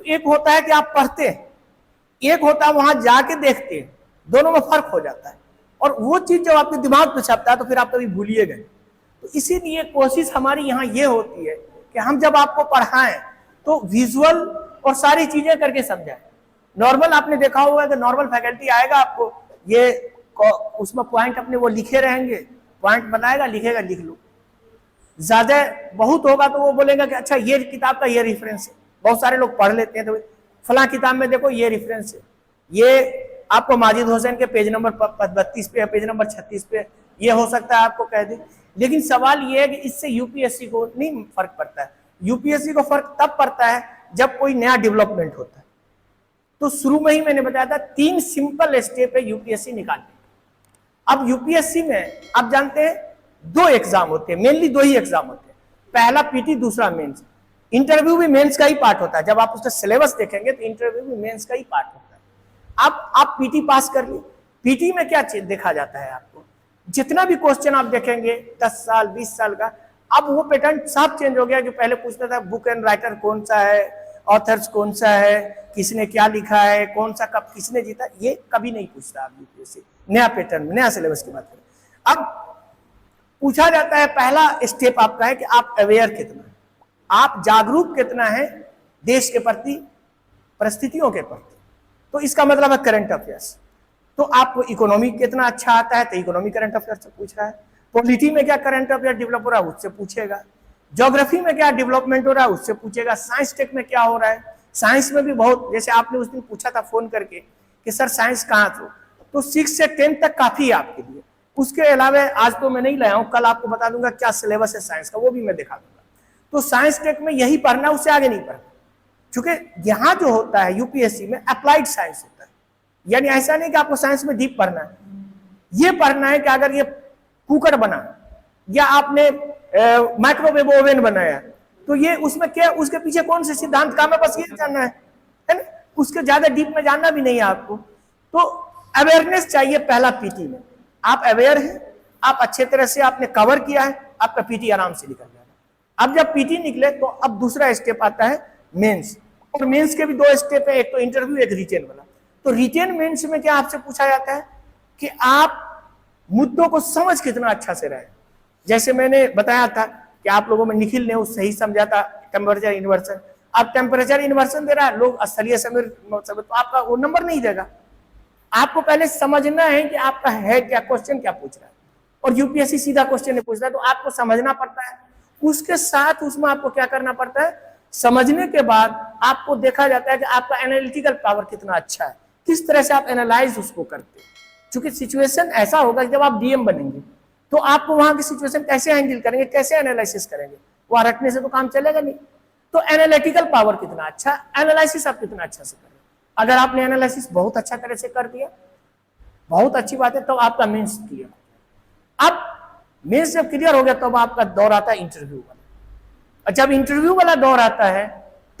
एक होता है कि आप पढ़ते हैं, एक होता है वहां जाके देखते हैं, दोनों में फर्क हो जाता है। और वो चीज जब आपके दिमाग में छपता है तो फिर आप कभी भूलिएगा। तो इसीलिए कोशिश हमारी यहाँ ये होती है कि हम जब आपको पढ़ाएं तो विजुअल और सारी चीजें करके समझाएं। नॉर्मल आपने देखा होगा कि नॉर्मल फैकल्टी आएगा, आपको ये उसमें पॉइंट अपने वो लिखे रहेंगे, पॉइंट बनाएगा, लिखेगा, लिख लो। ज्यादा बहुत होगा तो वो बोलेगा कि अच्छा ये किताब का ये रेफरेंस है। बहुत सारे लोग पढ़ लेते हैं तो फला किताब में देखो ये रेफरेंस है, ये आपको माजिद हुसैन के पेज नंबर 32 पे, पेज नंबर 36 पे ये हो सकता है आपको कह दे। लेकिन सवाल ये है कि इससे यूपीएससी को नहीं फर्क पड़ता है। यूपीएससी को फर्क तब पड़ता है जब कोई नया डेवलपमेंट होता है। तो शुरू में ही मैंने बताया था 3 सिंपल स्टेप है यूपीएससी निकालने। अब यूपीएससी में आप जानते हैं 2 एग्जाम होते हैं, मेनली 2 ही एग्जाम होते हैं, पहला पीटी, दूसरा मेंस। इंटरव्यू भी मेंस का ही पार्ट होता है। जब आप उसका सिलेबस देखेंगे तो इंटरव्यू भी मेंस का ही पार्ट होता है। अब आप पीटी पास कर लिए, पीटी में क्या देखा जाता है, आपको जितना भी क्वेश्चन आप देखेंगे 10 साल 20 साल का, अब वो पैटर्न सब चेंज हो गया। जो पहले पूछता था बुक एंड राइटर कौन सा है, ऑथर्स कौन सा है, किसने क्या लिखा है, कौन सा कब किसने जीता, ये कभी नहीं पूछता आप यूपीएससी। नया पैटर्न, नया सिलेबस की बात करें। अब पूछा जाता है, पहला स्टेप आपका है कि आप अवेयर कितना है, आप जागरूक कितना है देश के प्रति, परिस्थितियों के प्रति। तो इसका मतलब है करंट अफेयर्स। तो आपको इकोनॉमी कितना अच्छा आता है, तो इकोनॉमी करंट अफेयर से पूछ रहा है। पॉलिटी में क्या करंट अफेयर डेवलप हो रहा है, उससे पूछेगा। ज्योग्राफी में क्या डेवलपमेंट हो रहा है, उससे पूछेगा। साइंस टेक में क्या हो रहा है, साइंस में भी बहुत, जैसे आपने उस दिन पूछा था फोन करके कि सर साइंस कहाँ से, तो 6 से 10 तक काफी है आपके लिए। उसके अलावा आज तो मैं नहीं लाया हूं, कल आपको बता दूंगा क्या सिलेबस है साइंस का, वो भी मैं दिखा दूंगा। तो साइंस टेक में यही पढ़ना, उससे आगे नहीं पढ़ना। क्योंकि यहाँ जो होता है यूपीएससी में अप्लाइड साइंस होता है, यानी ऐसा नहीं कि आपको साइंस में डीप पढ़ना है, ये पढ़ना है कि अगर ये कुकर बना या आपने माइक्रोवेव ओवन बनाया तो ये उसमें क्या, उसके पीछे कौन से सिद्धांत काम है, बस ये जानना है ना। उसके ज्यादा डीप में जानना भी नहीं है आपको। तो अवेयरनेस चाहिए पहला पीटी में। आप अवेयर हैं, आप अच्छे तरह से आपने कवर किया है, आपका पीटी आराम से निकल जाएगा। अब जब पीटी निकले तो अब दूसरा स्टेप आता है मेंस। और मेंस के भी 2 स्टेप है, एक तो इंटरव्यू, एक रिटेन वाला। तो रिटेन मेंस में क्या आपसे पूछा जाता है कि आप मुद्दों को समझ कितना अच्छा से रहे। जैसे मैंने बताया था कि आप लोगों में निखिल ने उस सही समझा था टेम्परेचर इन्वर्सन। अब टेम्परेचर इन्वर्सन दे रहा है, लोग स्थलीय समय तो आपका वो नंबर नहीं देगा। आपको पहले समझना है कि आपका है क्या, क्वेश्चन क्या पूछ रहा है। और यूपीएससी सीधा क्वेश्चन नहीं पूछता है, तो आपको समझना पड़ता है। उसके साथ उसमें आपको क्या करना पड़ता है, समझने के बाद आपको देखा जाता है कि आपका एनालिटिकल पावर कितना अच्छा है, किस तरह से आप एनालाइज उसको करते हैं। क्योंकि सिचुएशन ऐसा होगा जब आप डीएम बनेंगे तो आपको वहां की सिचुएशन कैसे हैंडल करेंगे, कैसे एनालिसिस करेंगे, वहां रटने से तो काम चलेगा नहीं। तो एनालिटिकल पावर कितना अच्छा, एनालिसिस आप कितना अच्छा से करें। अगर आपने एनालिसिस बहुत अच्छा तरह से कर दिया, बहुत अच्छी बात है, तो आपका मेंस क्लियर। अब मेंस जब क्लियर हो गया तब आपका दौर आता है इंटरव्यू वाला। और जब इंटरव्यू वाला दौर आता है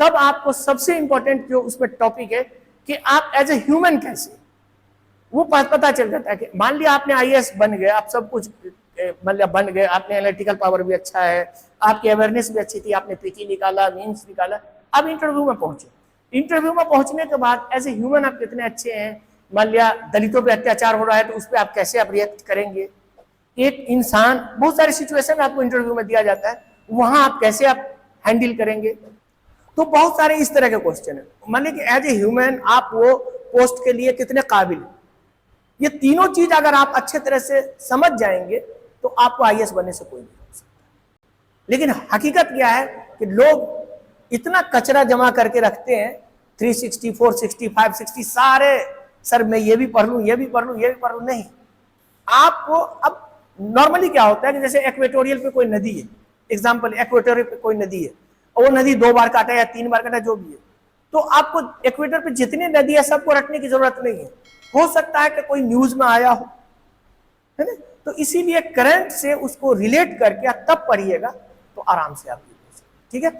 तब आपको सबसे इंपॉर्टेंट जो उसमें टॉपिक है कि आप एज ए ह्यूमन कैसे, वो पता चल जाता है कि मान लिया आपने आईएएस बन गए, आप सब कुछ मतलब बन गए, आपने एनालिटिकल पावर भी अच्छा है, आपकी अवेयरनेस भी अच्छी थी, आपने पीटी निकाला, मीन्स निकाला। अब इंटरव्यू में पहुंचे, इंटरव्यू में पहुंचने के बाद एज ए ह्यूमन आप कितने अच्छे हैं। मान लिया दलितों पे अत्याचार हो रहा है तो उस पर आप कैसे आप रिएक्ट करेंगे। एक इंसान, बहुत सारे सिचुएशन आपको इंटरव्यू में दिया जाता है, वहां आप कैसे आप हैंडल करेंगे। तो बहुत सारे इस तरह के क्वेश्चन है। मान लीजिए कि एज ए ह्यूमन आप वो पोस्ट के लिए कितने काबिल हैं। ये तीनों चीज अगर आप अच्छे तरह से समझ जाएंगे तो आपको आईएएस बनने से कोई नहीं रोक सकता। लेकिन हकीकत क्या है कि लोग इतना कचरा जमा करके रखते हैं, 360, 460, 560 सारे, सर मैं ये भी पढ़ लूं, ये भी पढ़ लूं, ये भी पढ़ लूं। नहीं, आपको अब नॉर्मली क्या होता है कि जैसे इक्वेटोरियल पे कोई नदी है, एग्जाम्पल इक्वेटोरियल पे कोई नदी है और वो नदी 2 बार काटा या 3 बार काटा, जो भी है, तो आपको इक्वेटर पे जितनी नदी है सबको रटने की जरूरत नहीं है। हो सकता है कि कोई न्यूज में आया हो, है ना। तो इसीलिए करंट से उसको रिलेट करके आप तब पढ़िएगा तो आराम से आप, ठीक है।